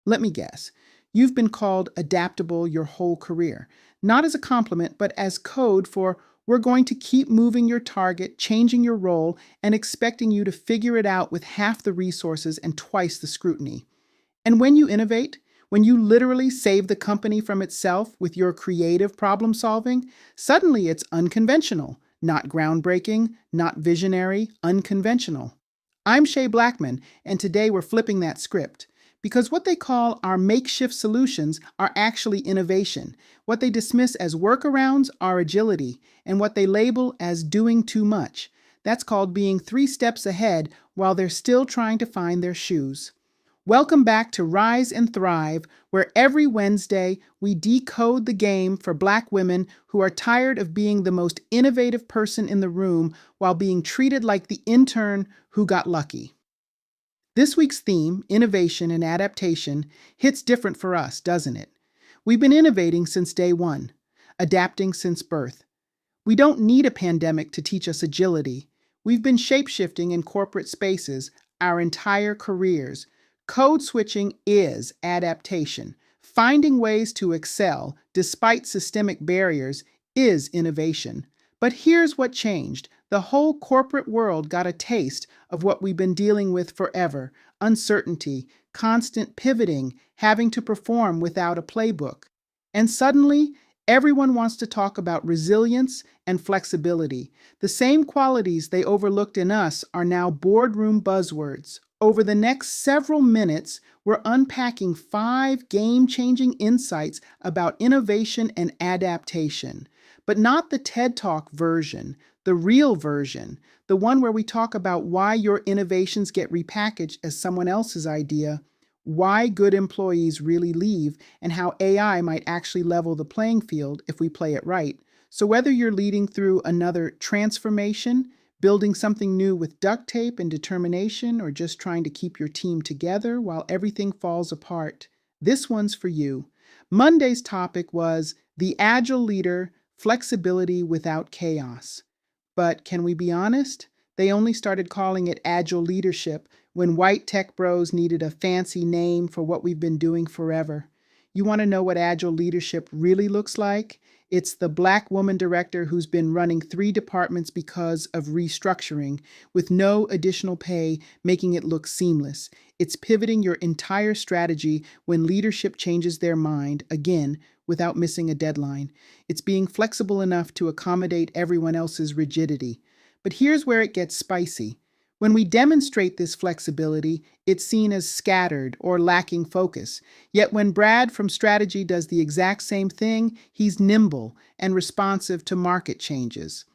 Let me guess. You've been called adaptable your whole career, not as a compliment, but as code for we're going to keep moving your target, changing your role, and expecting you to figure it out with half the resources and twice the scrutiny. And when you innovate, when you literally save the company from itself with your creative problem solving, suddenly it's unconventional, not groundbreaking, not visionary, unconventional. I'm Shay Blackman, and today we're flipping that script. Because what they call our makeshift solutions are actually innovation. What they dismiss as workarounds are agility, and what they label as doing too much. That's called being 3 steps ahead while they're still trying to find their shoes. Welcome back to Rise and Thrive, where every Wednesday we decode the game for Black women who are tired of being the most innovative person in the room while being treated like the intern who got lucky. This week's theme, innovation and adaptation, hits different for us, doesn't it? We've been innovating since day one, adapting since birth. We don't need a pandemic to teach us agility. We've been shape-shifting in corporate spaces our entire careers. Code switching is adaptation. Finding ways to excel despite systemic barriers is innovation. But here's what changed. The whole corporate world got a taste of what we've been dealing with forever: uncertainty, constant pivoting, having to perform without a playbook. And suddenly, everyone wants to talk about resilience and flexibility. The same qualities they overlooked in us are now boardroom buzzwords. Over the next several minutes, we're unpacking 5 game-changing insights about innovation and adaptation. But not the TED Talk version, the real version, the one where we talk about why your innovations get repackaged as someone else's idea, why good employees really leave, and how AI might actually level the playing field if we play it right. So whether you're leading through another transformation, building something new with duct tape and determination, or just trying to keep your team together while everything falls apart, this one's for you. Monday's topic was the Agile Leader, Flexibility Without Chaos. But can we be honest? They only started calling it Agile Leadership when white tech bros needed a fancy name for what we've been doing forever. You want to know what Agile Leadership really looks like? It's the Black woman director who's been running 3 departments because of restructuring, with no additional pay, making it look seamless. It's pivoting your entire strategy when leadership changes their mind, again, without missing a deadline. It's being flexible enough to accommodate everyone else's rigidity. But here's where it gets spicy. When we demonstrate this flexibility, it's seen as scattered or lacking focus. Yet when Brad from Strategy does the exact same thing, he's nimble and responsive to market changes.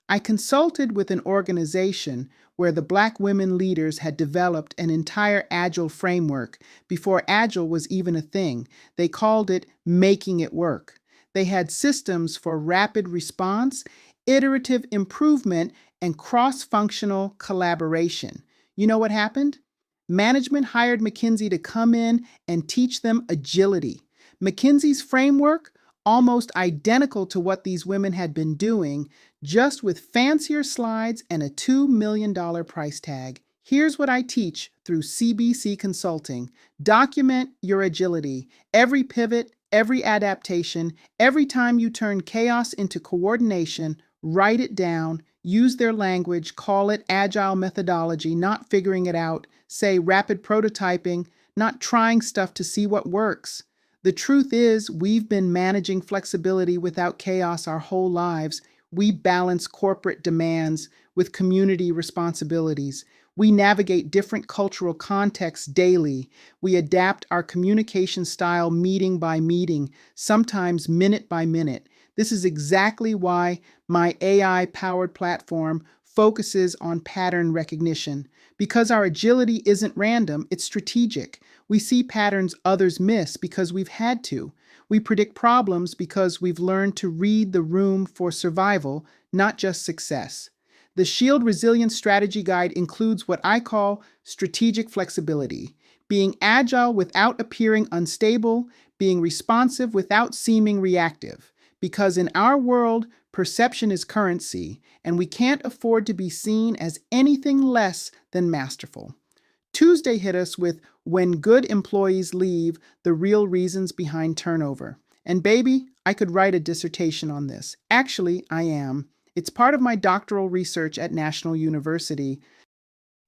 I consulted with an organization where the Black women leaders had developed an entire Agile framework before Agile was even a thing. They called it Making It Work. They had systems for rapid response, iterative improvement, and cross-functional collaboration. You know what happened? Management hired McKinsey to come in and teach them agility. McKinsey's framework, almost identical to what these women had been doing, just with fancier slides and a $2 million price tag. Here's what I teach through CBC Consulting. Document your agility. Every pivot, every adaptation, every time you turn chaos into coordination, write it down, use their language, call it agile methodology, not figuring it out, say rapid prototyping, not trying stuff to see what works. The truth is, we've been managing flexibility without chaos our whole lives. We balance corporate demands with community responsibilities. We navigate different cultural contexts daily. We adapt our communication style meeting by meeting, sometimes minute by minute. This is exactly why my AI-powered platform focuses on pattern recognition. Because our agility isn't random, it's strategic. We see patterns others miss because we've had to. We predict problems because we've learned to read the room for survival, not just success. The Shield Resilience Strategy Guide includes what I call strategic flexibility, being agile without appearing unstable, being responsive without seeming reactive. Because in our world, perception is currency, and we can't afford to be seen as anything less than masterful. Tuesday hit us with When Good Employees Leave, the Real Reasons Behind Turnover. And baby, I could write a dissertation on this. Actually, I am. It's part of my doctoral research at National University.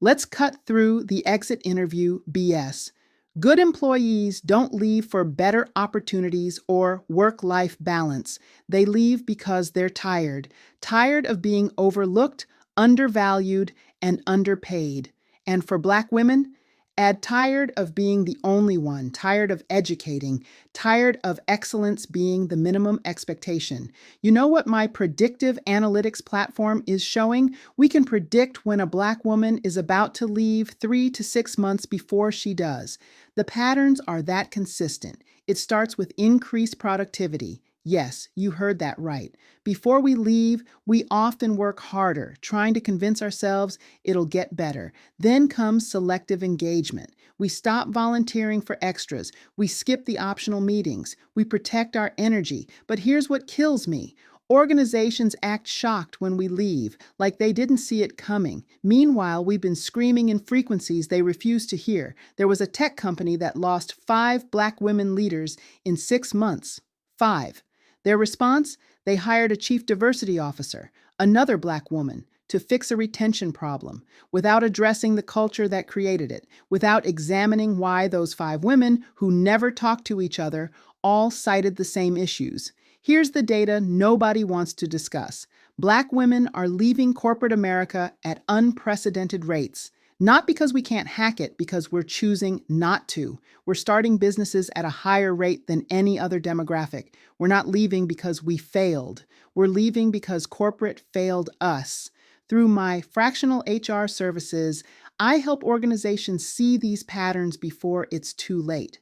Let's cut through the exit interview BS. Good employees don't leave for better opportunities or work life balance. They leave because they're tired, tired of being overlooked, undervalued, and underpaid. And for Black women, add tired of being the only one, tired of educating, tired of excellence being the minimum expectation. You know what my predictive analytics platform is showing? We can predict when a Black woman is about to leave 3 to 6 months before she does. The patterns are that consistent. It starts with increased productivity. Yes, you heard that right. Before we leave, we often work harder, trying to convince ourselves it'll get better. Then comes selective engagement. We stop volunteering for extras. We skip the optional meetings. We protect our energy. But here's what kills me. Organizations act shocked when we leave, like they didn't see it coming. Meanwhile, we've been screaming in frequencies they refuse to hear. There was a tech company that lost 5 Black women leaders in 6 months. 5. Their response? They hired a chief diversity officer, another Black woman, to fix a retention problem, without addressing the culture that created it, without examining why those 5 women, who never talked to each other, all cited the same issues. Here's the data nobody wants to discuss. Black women are leaving corporate America at unprecedented rates. Not because we can't hack it, because we're choosing not to. We're starting businesses at a higher rate than any other demographic. We're not leaving because we failed. We're leaving because corporate failed us. Through my fractional HR services, I help organizations see these patterns before it's too late.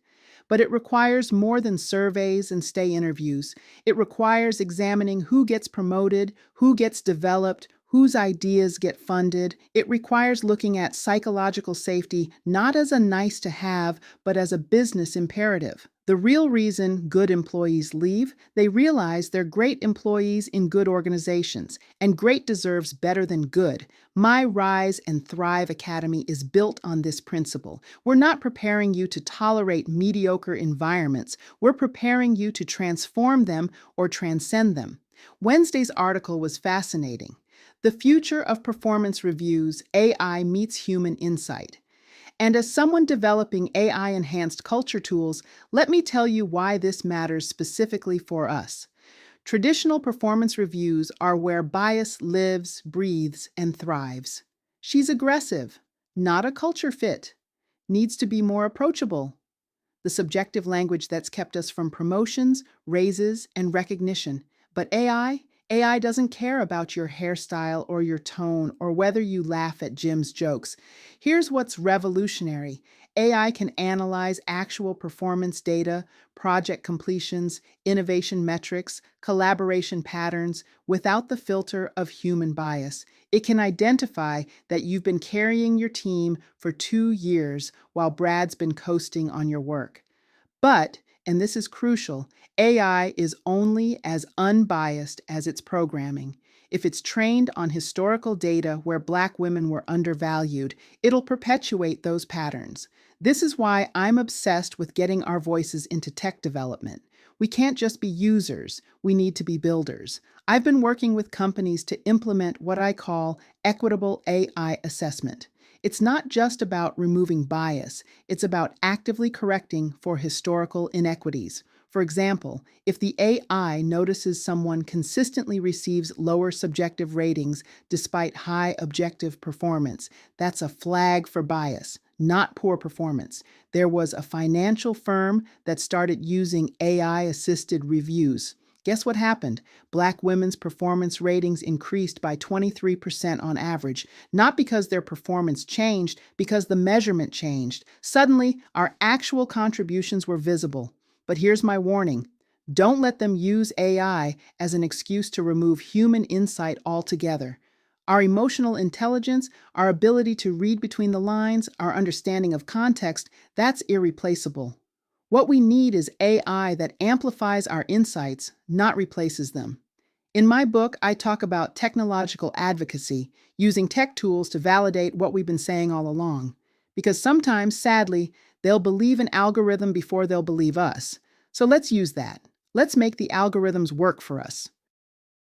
But it requires more than surveys and stay interviews. It requires examining who gets promoted, who gets developed, whose ideas get funded. It requires looking at psychological safety not as a nice to have, but as a business imperative. The real reason good employees leave, they realize they're great employees in good organizations, and great deserves better than good. My Rise and Thrive Academy is built on this principle. We're not preparing you to tolerate mediocre environments. We're preparing you to transform them or transcend them. Wednesday's article was fascinating. The Future of Performance Reviews, AI Meets Human Insight. And as someone developing AI-enhanced culture tools, let me tell you why this matters specifically for us. Traditional performance reviews are where bias lives, breathes, and thrives. She's aggressive, not a culture fit, needs to be more approachable. The subjective language that's kept us from promotions, raises, and recognition. But AI doesn't care about your hairstyle or your tone or whether you laugh at Jim's jokes. Here's what's revolutionary. AI can analyze actual performance data, project completions, innovation metrics, collaboration patterns without the filter of human bias. It can identify that you've been carrying your team for 2 years while Brad's been coasting on your work. But, and this is crucial, AI is only as unbiased as its programming. If it's trained on historical data where Black women were undervalued, it'll perpetuate those patterns. This is why I'm obsessed with getting our voices into tech development. We can't just be users, we need to be builders. I've been working with companies to implement what I call equitable AI assessment. It's not just about removing bias, it's about actively correcting for historical inequities. For example, if the AI notices someone consistently receives lower subjective ratings despite high objective performance, that's a flag for bias, not poor performance. There was a financial firm that started using AI-assisted reviews. Guess what happened? Black women's performance ratings increased by 23% on average, not because their performance changed, because the measurement changed. Suddenly, our actual contributions were visible. But here's my warning. Don't let them use AI as an excuse to remove human insight altogether. Our emotional intelligence, our ability to read between the lines, our understanding of context, that's irreplaceable. What we need is AI that amplifies our insights, not replaces them. In my book, I talk about technological advocacy, using tech tools to validate what we've been saying all along. Because sometimes, sadly, they'll believe an algorithm before they'll believe us. So let's use that. Let's make the algorithms work for us.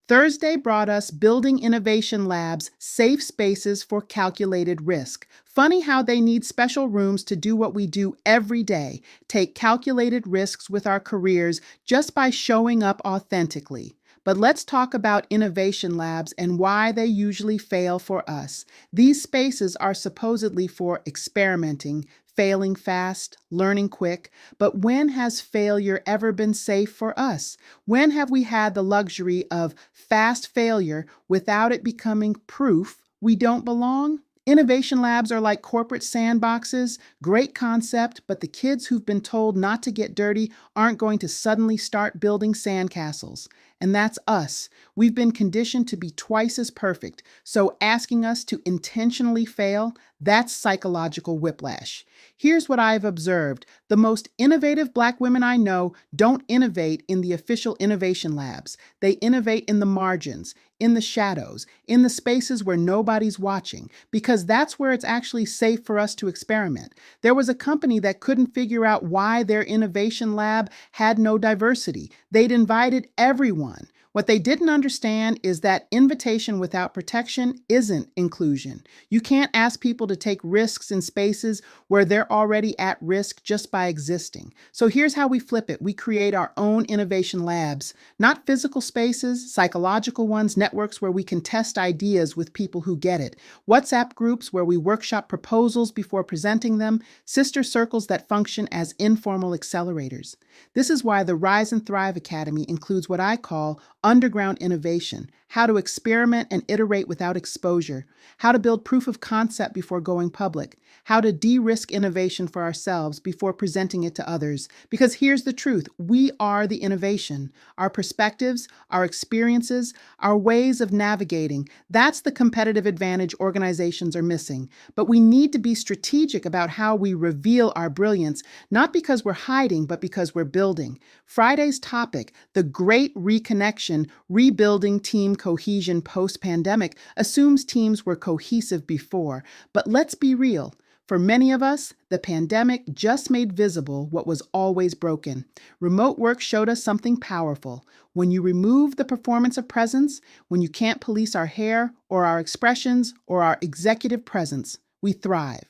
Thursday brought us Building Innovation Labs, safe spaces for calculated risk. Funny how they need special rooms to do what we do every day, take calculated risks with our careers just by showing up authentically. But let's talk about innovation labs and why they usually fail for us. These spaces are supposedly for experimenting, failing fast, learning quick, but when has failure ever been safe for us? When have we had the luxury of fast failure without it becoming proof we don't belong? Innovation labs are like corporate sandboxes, great concept, but the kids who've been told not to get dirty aren't going to suddenly start building sandcastles. And that's us. We've been conditioned to be twice as perfect, so asking us to intentionally fail, that's psychological whiplash. Here's what I've observed. The most innovative Black women I know don't innovate in the official innovation labs. They innovate in the margins, in the shadows, in the spaces where nobody's watching, because that's where it's actually safe for us to experiment. There was a company that couldn't figure out why their innovation lab had no diversity. They'd invited everyone. What they didn't understand is that invitation without protection isn't inclusion. You can't ask people to take risks in spaces where they're already at risk just by existing. So here's how we flip it. We create our own innovation labs, not physical spaces, psychological ones, networks where we can test ideas with people who get it, WhatsApp groups where we workshop proposals before presenting them, sister circles that function as informal accelerators. This is why the Rise and Thrive Academy includes what I call underground innovation, how to experiment and iterate without exposure, how to build proof of concept before going public, how to de-risk innovation for ourselves before presenting it to others. Because here's the truth, we are the innovation. Our perspectives, our experiences, our ways of navigating, that's the competitive advantage organizations are missing. But we need to be strategic about how we reveal our brilliance, not because we're hiding, but because we're building. Friday's topic, the great reconnection, rebuilding team cohesion post-pandemic, assumes teams were cohesive before. But let's be real. For many of us, the pandemic just made visible what was always broken. Remote work showed us something powerful. When you remove the performance of presence, when you can't police our hair or our expressions or our executive presence, we thrive.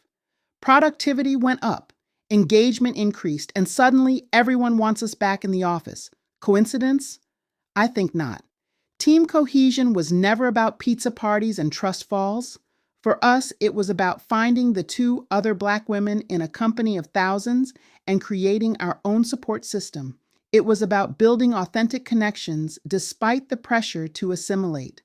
Productivity went up, engagement increased, and suddenly everyone wants us back in the office. Coincidence? I think not. Team cohesion was never about pizza parties and trust falls. For us, it was about finding the two other Black women in a company of thousands and creating our own support system. It was about building authentic connections despite the pressure to assimilate.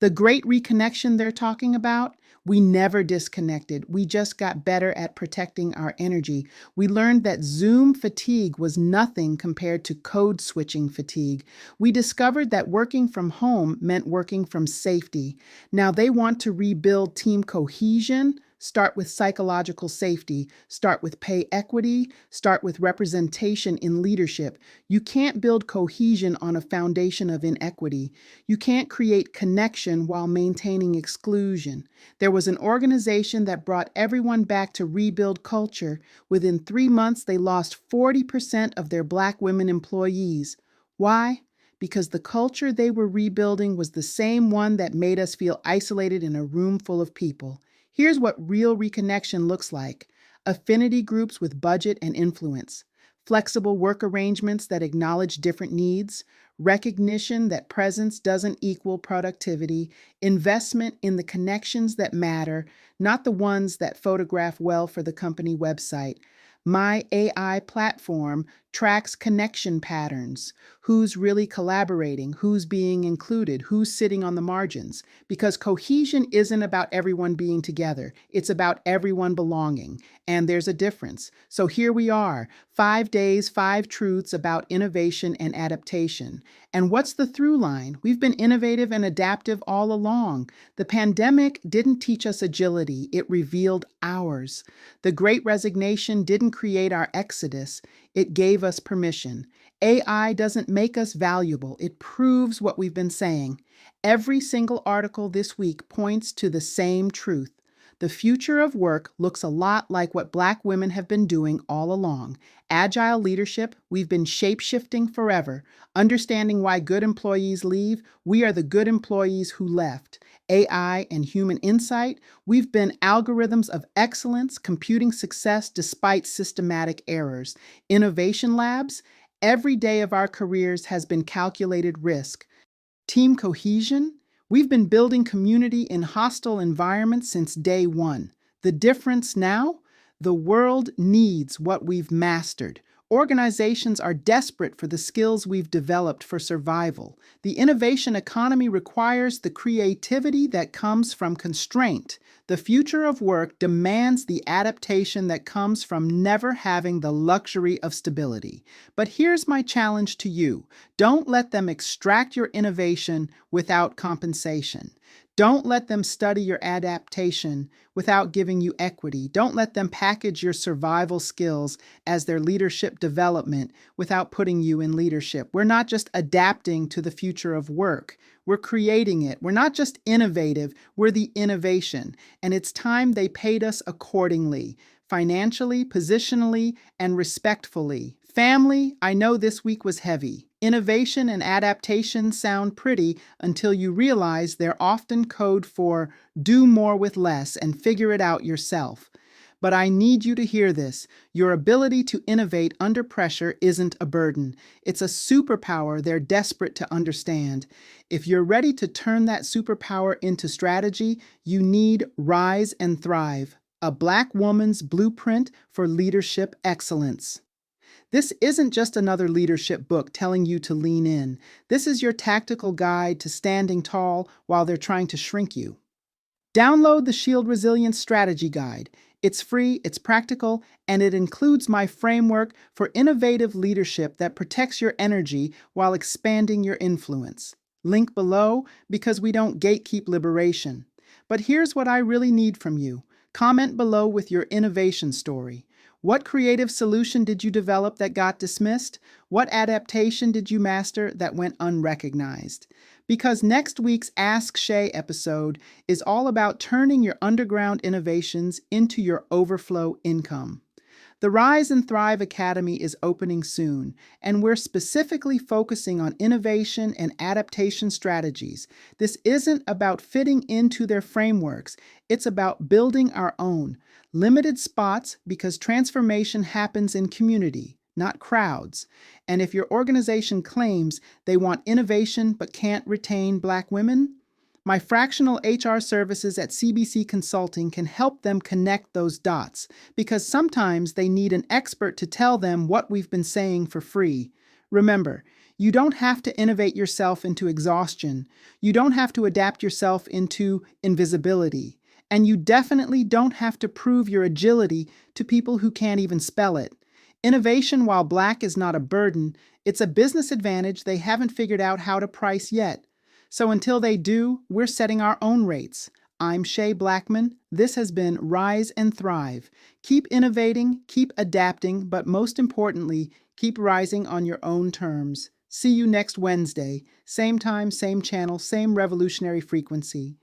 The great reconnection they're talking about, we never disconnected. We just got better at protecting our energy. We learned that Zoom fatigue was nothing compared to code switching fatigue. We discovered that working from home meant working from safety. Now they want to rebuild team cohesion. Start with psychological safety, start with pay equity, start with representation in leadership. You can't build cohesion on a foundation of inequity. You can't create connection while maintaining exclusion. There was an organization that brought everyone back to rebuild culture. Within 3 months, they lost 40% of their Black women employees. Why? Because the culture they were rebuilding was the same one that made us feel isolated in a room full of people. Here's what real reconnection looks like. Affinity groups with budget and influence, flexible work arrangements that acknowledge different needs, recognition that presence doesn't equal productivity, investment in the connections that matter, not the ones that photograph well for the company website. My AI platform tracks connection patterns, who's really collaborating, who's being included, who's sitting on the margins. Because cohesion isn't about everyone being together, it's about everyone belonging. And there's a difference. So here we are, 5 days, 5 truths about innovation and adaptation. And what's the through line? We've been innovative and adaptive all along. The pandemic didn't teach us agility, it revealed ours. The Great Resignation didn't create our exodus, it gave us permission. AI doesn't make us valuable, it proves what we've been saying. Every single article this week points to the same truth. The future of work looks a lot like what Black women have been doing all along. Agile leadership, we've been shape-shifting forever. Understanding why good employees leave, we are the good employees who left. AI and human insight, we've been algorithms of excellence, computing success despite systematic errors. Innovation labs, every day of our careers has been calculated risk. Team cohesion? We've been building community in hostile environments since day one. The difference now? The world needs what we've mastered. Organizations are desperate for the skills we've developed for survival. The innovation economy requires the creativity that comes from constraint. The future of work demands the adaptation that comes from never having the luxury of stability. But here's my challenge to you. Don't let them extract your innovation without compensation. Don't let them study your adaptation without giving you equity. Don't let them package your survival skills as their leadership development without putting you in leadership. We're not just adapting to the future of work. We're creating it. We're not just innovative, we're the innovation. And it's time they paid us accordingly, financially, positionally, and respectfully. Family, I know this week was heavy. Innovation and adaptation sound pretty until you realize they're often code for do more with less and figure it out yourself. But I need you to hear this. Your ability to innovate under pressure isn't a burden. It's a superpower they're desperate to understand. If you're ready to turn that superpower into strategy, you need Rise and Thrive, a Black woman's blueprint for leadership excellence. This isn't just another leadership book telling you to lean in. This is your tactical guide to standing tall while they're trying to shrink you. Download the Shield Resilience Strategy Guide. It's free, it's practical, and it includes my framework for innovative leadership that protects your energy while expanding your influence. Link below because we don't gatekeep liberation. But here's what I really need from you. Comment below with your innovation story. What creative solution did you develop that got dismissed? What adaptation did you master that went unrecognized? Because next week's Ask Shay episode is all about turning your underground innovations into your overflow income. The Rise and Thrive Academy is opening soon, and we're specifically focusing on innovation and adaptation strategies. This isn't about fitting into their frameworks, it's about building our own. Limited spots because transformation happens in community, not crowds. And if your organization claims they want innovation but can't retain Black women, my fractional HR services at CBC Consulting can help them connect those dots, because sometimes they need an expert to tell them what we've been saying for free. Remember, you don't have to innovate yourself into exhaustion. You don't have to adapt yourself into invisibility. And you definitely don't have to prove your agility to people who can't even spell it. Innovation while Black is not a burden, it's a business advantage they haven't figured out how to price yet. So until they do, we're setting our own rates. I'm Shay Blackman. This has been Rise and Thrive. Keep innovating, keep adapting, but most importantly, keep rising on your own terms. See you next Wednesday. Same time, same channel, same revolutionary frequency.